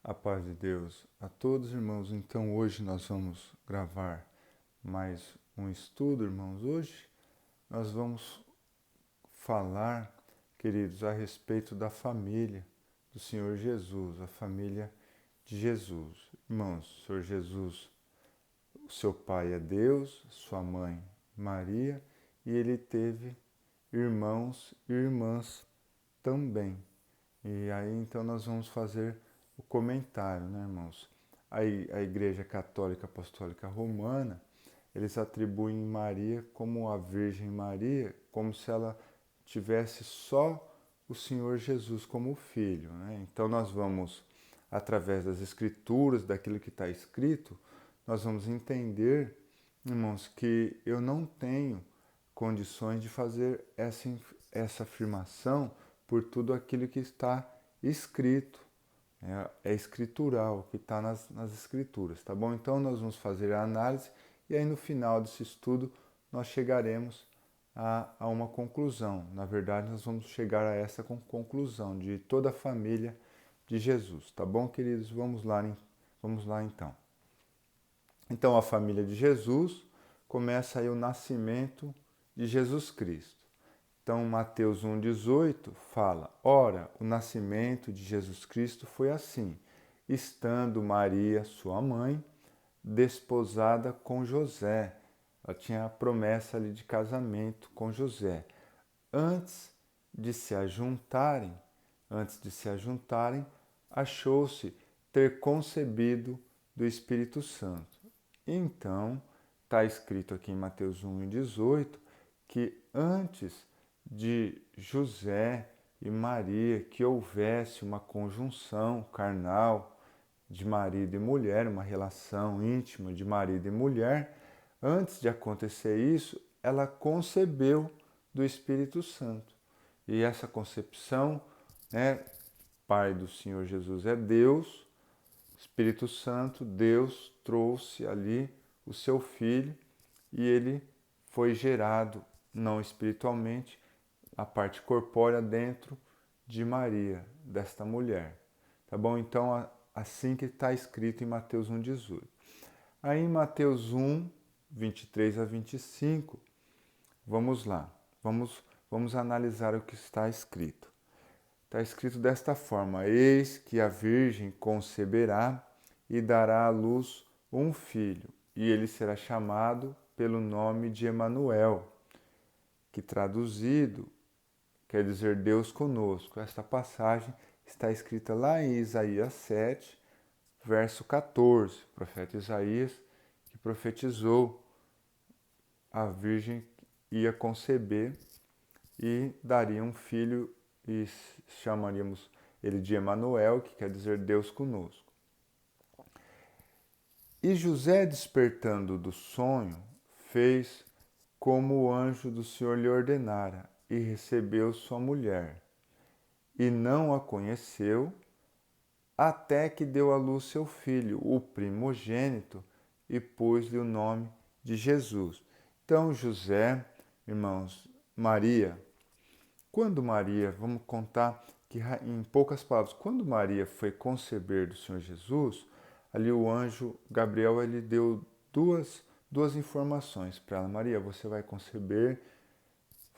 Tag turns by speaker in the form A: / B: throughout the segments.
A: A paz de Deus a todos, irmãos. Então, hoje nós vamos gravar mais um estudo, irmãos. Hoje nós vamos falar, queridos, a respeito da família do Senhor Jesus, a família de Jesus. Irmãos, o Senhor Jesus, o seu pai é Deus, sua mãe Maria, e ele teve irmãos e irmãs também. E aí então nós vamos fazer o comentário, né, irmãos? A Igreja Católica Apostólica Romana, eles atribuem Maria como a Virgem Maria, como se ela tivesse só o Senhor Jesus como filho, né? Então nós vamos, através das Escrituras, daquilo que está escrito, nós vamos entender, irmãos, que eu não tenho condições de fazer essa afirmação por tudo aquilo que está escrito. É escritural, o que está nas escrituras, tá bom? Então nós vamos fazer a análise e aí no final desse estudo nós chegaremos a uma conclusão. Na verdade, nós vamos chegar a essa conclusão de toda a família de Jesus, tá bom, queridos? Vamos lá então. Então a família de Jesus começa aí o nascimento de Jesus Cristo. Então, Mateus 1,18 fala: Ora, o nascimento de Jesus Cristo foi assim, estando Maria, sua mãe, desposada com José. Ela tinha a promessa ali de casamento com José. Antes de se ajuntarem, achou-se ter concebido do Espírito Santo. Então, está escrito aqui em Mateus 1,18 que antes de José e Maria que houvesse uma conjunção carnal de marido e mulher, uma relação íntima de marido e mulher, antes de acontecer isso, ela concebeu do Espírito Santo. E essa concepção, né, Pai do Senhor Jesus é Deus, Espírito Santo, Deus trouxe ali o seu filho e ele foi gerado, não espiritualmente, a parte corpórea dentro de Maria, desta mulher. Tá bom? Então, assim que está escrito em Mateus 1,18. Aí em Mateus 1, 23 a 25, vamos lá. Vamos analisar o que está escrito. Está escrito desta forma: Eis que a Virgem conceberá e dará à luz um filho, e ele será chamado pelo nome de Emanuel, que traduzido quer dizer Deus conosco. Esta passagem está escrita lá em Isaías 7, verso 14. O profeta Isaías que profetizou a Virgem ia conceber e daria um filho e chamaríamos ele de Emanuel, que quer dizer Deus conosco. E José, despertando do sonho, fez como o anjo do Senhor lhe ordenara e recebeu sua mulher. E não a conheceu até que deu à luz seu filho, o primogênito, e pôs-lhe o nome de Jesus. Então José, irmãos, vamos contar que em poucas palavras, quando Maria foi conceber do Senhor Jesus, ali o anjo Gabriel ele deu duas informações para ela. Maria, você vai conceber,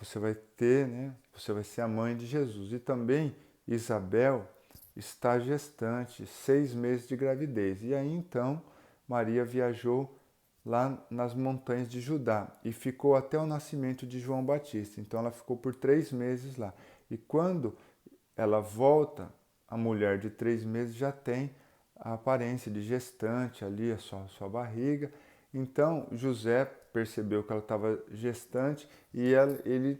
A: você vai ter, né? Você vai ser a mãe de Jesus. E também Isabel está gestante, 6 meses de gravidez. E aí então Maria viajou lá nas montanhas de Judá e ficou até o nascimento de João Batista. Então ela ficou por 3 meses lá. E quando ela volta, a mulher de 3 meses já tem a aparência de gestante ali, a sua barriga. Então José percebeu que ela estava gestante e ele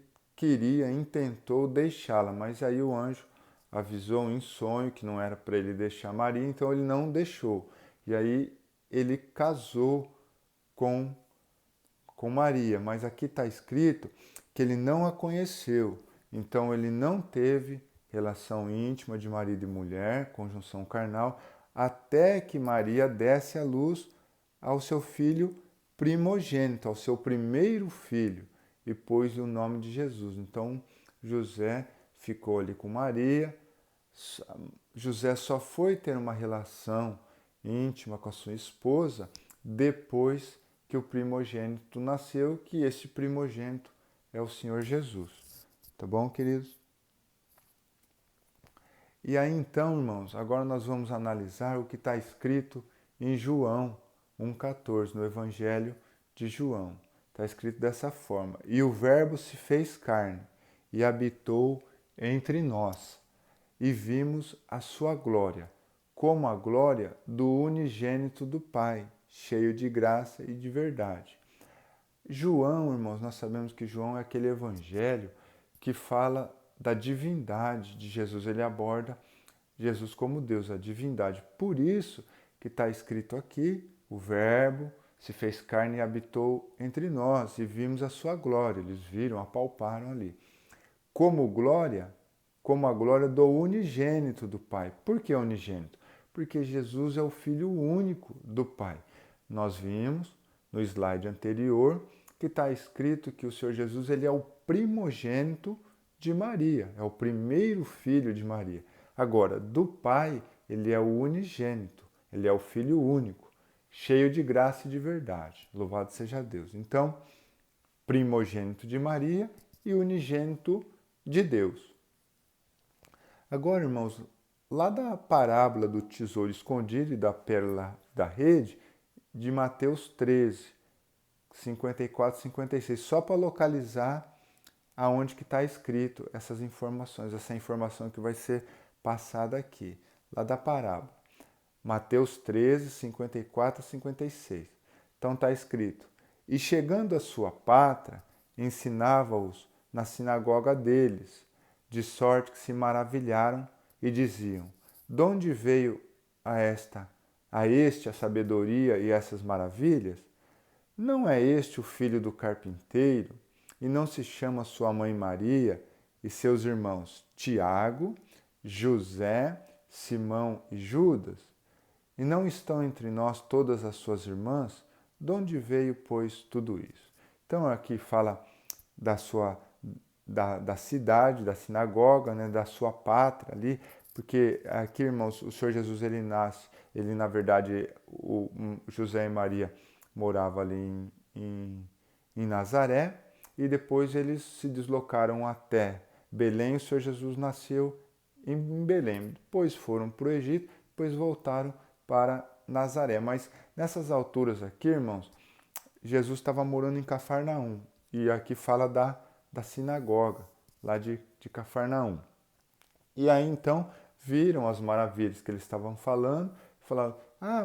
A: intentou deixá-la, mas aí o anjo avisou em sonho que não era para ele deixar Maria, então ele não deixou. E aí ele casou com, com Maria, mas aqui está escrito que ele não a conheceu, então ele não teve relação íntima de marido e mulher, conjunção carnal, até que Maria desse à luz ao seu filho primogênito, ao seu primeiro filho, e pôs o nome de Jesus. Então José ficou ali com Maria, José só foi ter uma relação íntima com a sua esposa depois que o primogênito nasceu, que esse primogênito é o Senhor Jesus. Tá bom, queridos? E aí então, irmãos, agora nós vamos analisar o que está escrito em João 1,14, no Evangelho de João. Está escrito dessa forma: E o Verbo se fez carne e habitou entre nós, e vimos a sua glória, como a glória do unigênito do Pai, cheio de graça e de verdade. João, irmãos, nós sabemos que João é aquele evangelho que fala da divindade de Jesus. Ele aborda Jesus como Deus, a divindade. Por isso que está escrito aqui, o Verbo se fez carne e habitou entre nós, e vimos a sua glória. Eles viram, apalparam ali. Como a glória do unigênito do Pai. Por que unigênito? Porque Jesus é o Filho único do Pai. Nós vimos no slide anterior que está escrito que o Senhor Jesus ele é o primogênito de Maria, é o primeiro filho de Maria. Agora, do Pai, ele é o unigênito, ele é o Filho único, cheio de graça e de verdade. Louvado seja Deus. Então, primogênito de Maria e unigênito de Deus. Agora, irmãos, lá da parábola do tesouro escondido e da pérola da rede, de Mateus 13, 54 e 56, só para localizar aonde que está escrito essas informações, essa informação que vai ser passada aqui, lá da parábola. Mateus 13, 54 a 56. Então está escrito: E chegando à sua pátria, ensinava-os na sinagoga deles, de sorte que se maravilharam e diziam: De onde veio a este a sabedoria e essas maravilhas? Não é este o filho do carpinteiro? E não se chama sua mãe Maria e seus irmãos Tiago, José, Simão e Judas? E não estão entre nós todas as suas irmãs? De onde veio, pois, tudo isso? Então aqui fala da cidade, da sinagoga, né, da sua pátria ali, porque aqui, irmãos, o Senhor Jesus ele nasce, ele na verdade, José e Maria moravam ali em Nazaré, e depois eles se deslocaram até Belém. O Senhor Jesus nasceu em Belém. Depois foram para o Egito, depois voltaram para Nazaré. Mas nessas alturas aqui, irmãos, Jesus estava morando em Cafarnaum. E aqui fala da sinagoga, lá de Cafarnaum. E aí então viram as maravilhas que eles estavam falando, falaram: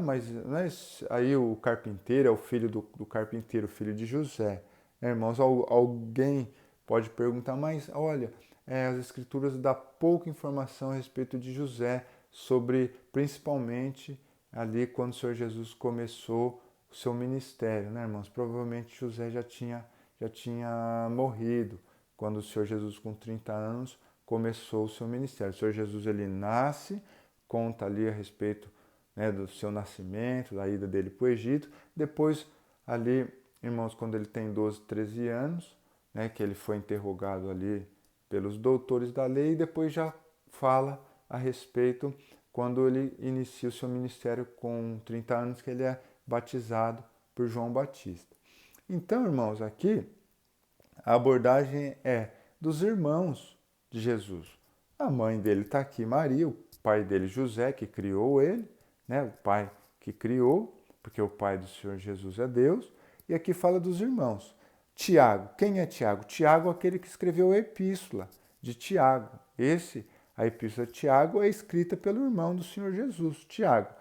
A: mas não é aí o carpinteiro é o filho do carpinteiro, filho de José. Irmãos, alguém pode perguntar, mas olha, as escrituras dão pouca informação a respeito de José, sobre principalmente ali quando o Senhor Jesus começou o seu ministério, né, irmãos? Provavelmente José já tinha morrido quando o Senhor Jesus, com 30 anos, começou o seu ministério. O Senhor Jesus ele nasce, conta ali a respeito, né, do seu nascimento, da ida dele para o Egito. Depois, ali, irmãos, quando ele tem 12, 13 anos, né, que ele foi interrogado ali pelos doutores da lei, e depois já fala a respeito quando ele inicia o seu ministério com 30 anos, que ele é batizado por João Batista. Então, irmãos, aqui a abordagem é dos irmãos de Jesus. A mãe dele está aqui, Maria, o pai dele, José, que criou ele, né? O pai que criou, porque o pai do Senhor Jesus é Deus. E aqui fala dos irmãos. Tiago, quem é Tiago? Tiago é aquele que escreveu a epístola de Tiago. A epístola de Tiago é escrita pelo irmão do Senhor Jesus, Tiago.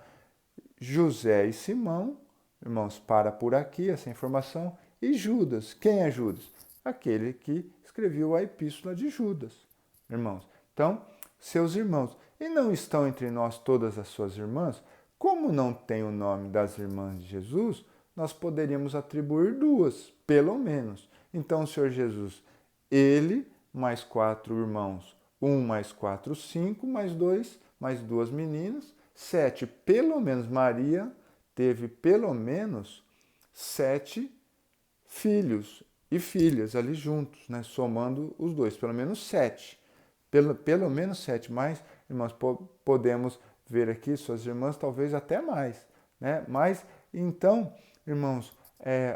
A: José e Simão, irmãos, para por aqui essa informação. E Judas, quem é Judas? Aquele que escreveu a epístola de Judas, irmãos. Então, seus irmãos. E não estão entre nós todas as suas irmãs? Como não tem o nome das irmãs de Jesus, nós poderíamos atribuir duas, pelo menos. Então, o Senhor Jesus, ele mais 4 irmãos, 1 mais 4, 5, mais 2, mais 2 meninas, 7. Pelo menos Maria teve pelo menos 7 filhos e filhas ali juntos, né? Somando os dois, pelo menos 7. Pelo menos 7, mas irmãos, podemos ver aqui suas irmãs talvez até mais, né? Mas, então, irmãos,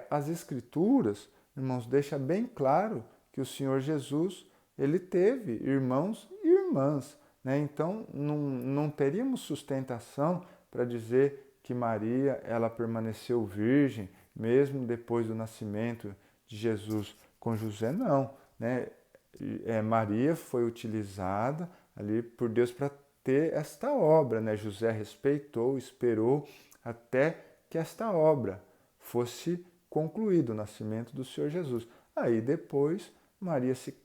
A: as Escrituras, irmãos, deixa bem claro que o Senhor Jesus, ele teve irmãos e irmãs, né? Então, não teríamos sustentação para dizer que Maria, ela permaneceu virgem, mesmo depois do nascimento de Jesus com José, não, né? Maria foi utilizada ali por Deus para ter esta obra, né? José respeitou, esperou até que esta obra fosse concluída, o nascimento do Senhor Jesus. Aí depois Maria se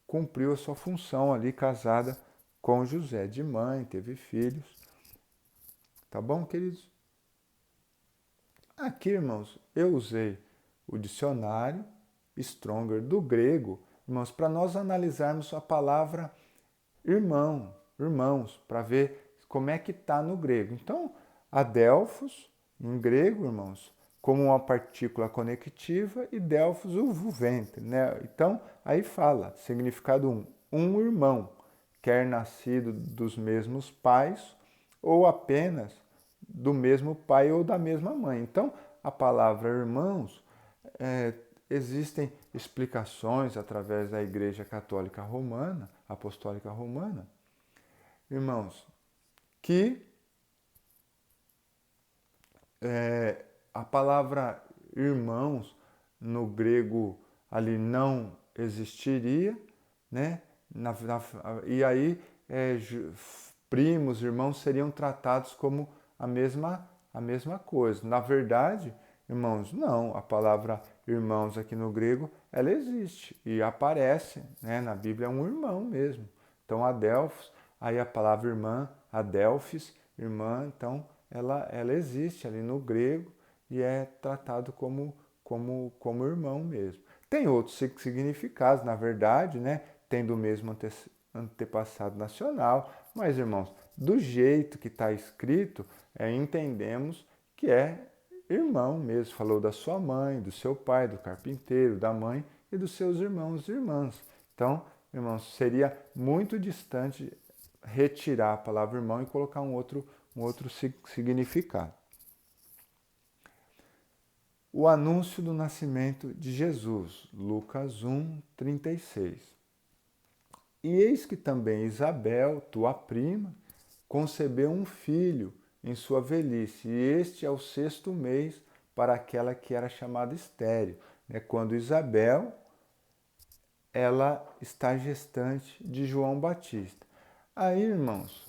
A: cumpriu a sua função ali, casada com José, de mãe, teve filhos. Tá bom, queridos? Aqui, irmãos, eu usei o dicionário Stronger do grego, irmãos, para nós analisarmos a palavra irmão, irmãos, para ver como é que está no grego. Então, adelphos, em grego, irmãos, como uma partícula conectiva, e delphos, o ventre, né? Então, aí fala, significado um irmão, quer nascido dos mesmos pais ou apenas do mesmo pai ou da mesma mãe. Então, a palavra irmãos, existem explicações através da Igreja Católica Romana, Apostólica Romana, irmãos, que a palavra irmãos no grego ali não existiria, né? E aí primos, irmãos seriam tratados como a mesma coisa. Na verdade, irmãos, não. A palavra irmãos aqui no grego, ela existe e aparece, né? Na Bíblia é um irmão mesmo. Então, adelphos, aí a palavra irmã, adelphis, irmã, então ela existe ali no grego e é tratado como irmão mesmo. Tem outros significados, na verdade, né? Tem do mesmo antepassado nacional, mas, irmãos, do jeito que está escrito, entendemos que é irmão mesmo. Falou da sua mãe, do seu pai, do carpinteiro, da mãe e dos seus irmãos e irmãs. Então, irmãos, seria muito distante retirar a palavra irmão e colocar um outro significado. O anúncio do nascimento de Jesus, Lucas 1, 36. E eis que também Isabel, tua prima, concebeu um filho em sua velhice, e este é o 6º mês para aquela que era chamada estéril, né? Quando Isabel, ela está gestante de João Batista. Aí, irmãos,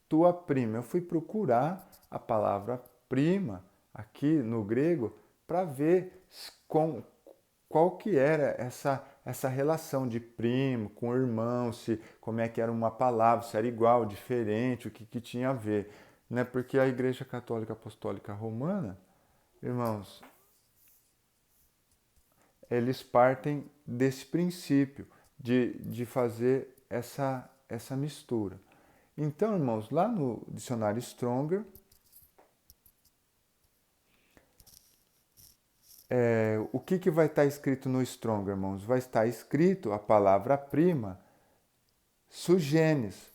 A: tua prima, eu fui procurar a palavra prima aqui no grego para ver qual que era essa relação de primo com irmão, como é que era uma palavra, se era igual, diferente, o que tinha a ver. Né? Porque a Igreja Católica Apostólica Romana, irmãos, eles partem desse princípio de fazer essa mistura. Então, irmãos, lá no dicionário Stronger, o que vai estar escrito no Stronger, irmãos? Vai estar escrito a palavra prima, sugênis,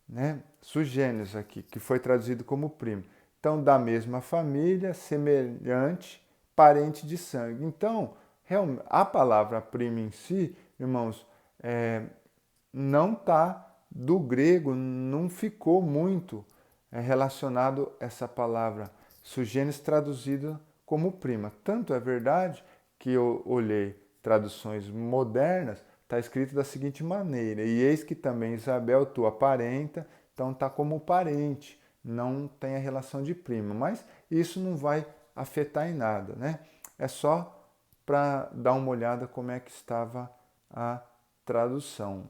A: né? Sugênis aqui, que foi traduzido como primo. Então, da mesma família, semelhante, parente de sangue. Então, a palavra prima em si, irmãos, não está do grego, não ficou muito relacionado essa palavra sugênis traduzida como prima. Tanto é verdade que eu olhei traduções modernas, está escrito da seguinte maneira: e eis que também Isabel, tua parenta, então está como parente, não tem a relação de prima, mas isso não vai afetar em nada, né? É só para dar uma olhada como é que estava a tradução.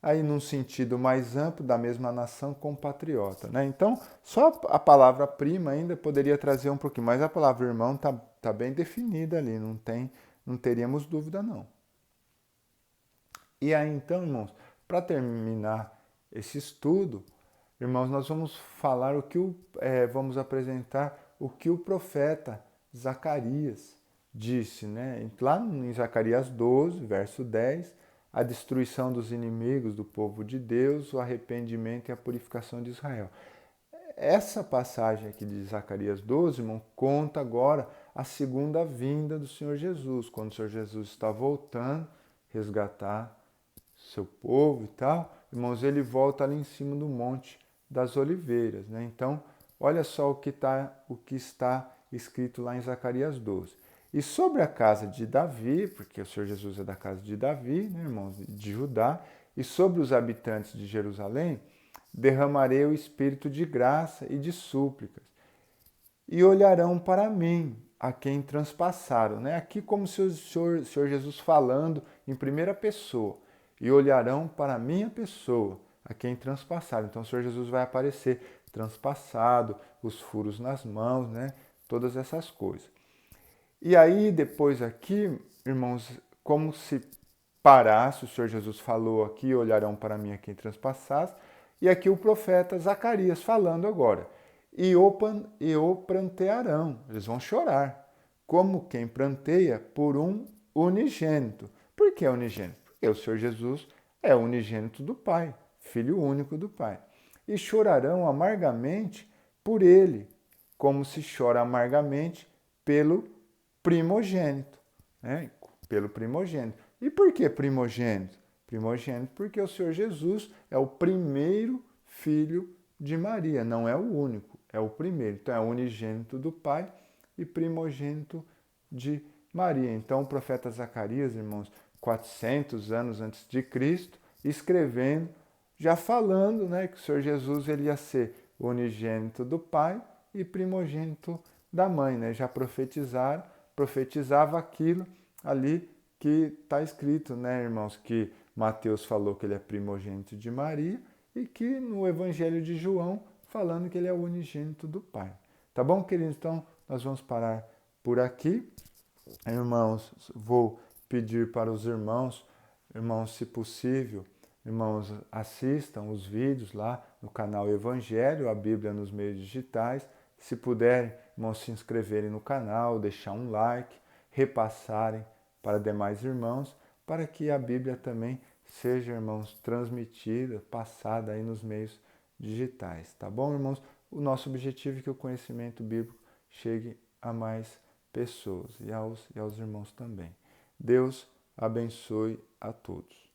A: Aí, num sentido mais amplo, da mesma nação, compatriota, né? Então, só a palavra prima ainda poderia trazer um pouquinho, mas a palavra irmão tá bem definida ali, não teríamos dúvida não. E aí, então, irmãos, para terminar esse estudo, irmãos, nós vamos falar vamos apresentar o que o profeta Zacarias disse, né? Lá em Zacarias 12, verso 10, a destruição dos inimigos do povo de Deus, o arrependimento e a purificação de Israel. Essa passagem aqui de Zacarias 12, irmão, conta agora a segunda vinda do Senhor Jesus, quando o Senhor Jesus está voltando, resgatar seu povo e tal. Irmãos, ele volta ali em cima do Monte das Oliveiras, né? Então, olha só o que está escrito lá em Zacarias 12. E sobre a casa de Davi, porque o Senhor Jesus é da casa de Davi, né, irmãos, de Judá, e sobre os habitantes de Jerusalém, derramarei o espírito de graça e de súplicas, e olharão para mim, a quem transpassaram. Né? Aqui como se o Senhor Jesus falando em primeira pessoa, e olharão para a minha pessoa, a quem transpassaram. Então o Senhor Jesus vai aparecer transpassado, os furos nas mãos, né? Todas essas coisas. E aí depois aqui, irmãos, como se parasse, o Senhor Jesus falou aqui, olharão para mim a quem transpassasse, e aqui o profeta Zacarias falando agora. E o prantearão, eles vão chorar, como quem pranteia por um unigênito. Por que unigênito? Porque o Senhor Jesus é unigênito do Pai, Filho único do Pai. E chorarão amargamente por ele, como se chora amargamente pelo primogênito. Né? Pelo primogênito. E por que primogênito? Primogênito porque o Senhor Jesus é o primeiro filho de Maria, não é o único, é o primeiro. Então é unigênito do Pai e primogênito de Maria. Então o profeta Zacarias, irmãos, 400 anos antes de Cristo, escrevendo, já falando, né, que o Senhor Jesus ele ia ser unigênito do Pai e primogênito da mãe, né? Já profetizava aquilo ali que está escrito, né, irmãos, que Mateus falou que ele é primogênito de Maria e que no Evangelho de João falando que ele é o unigênito do Pai. Tá bom, queridos? Então, nós vamos parar por aqui. Irmãos, vou pedir para os irmãos, se possível, irmãos, assistam os vídeos lá no canal Evangelho, a Bíblia nos meios digitais. Se puderem, irmãos, se inscreverem no canal, deixar um like, repassarem para demais irmãos, para que a Bíblia também seja, irmãos, transmitida, passada aí nos meios digitais. Tá bom, irmãos? O nosso objetivo é que o conhecimento bíblico chegue a mais pessoas e aos irmãos também. Deus abençoe a todos.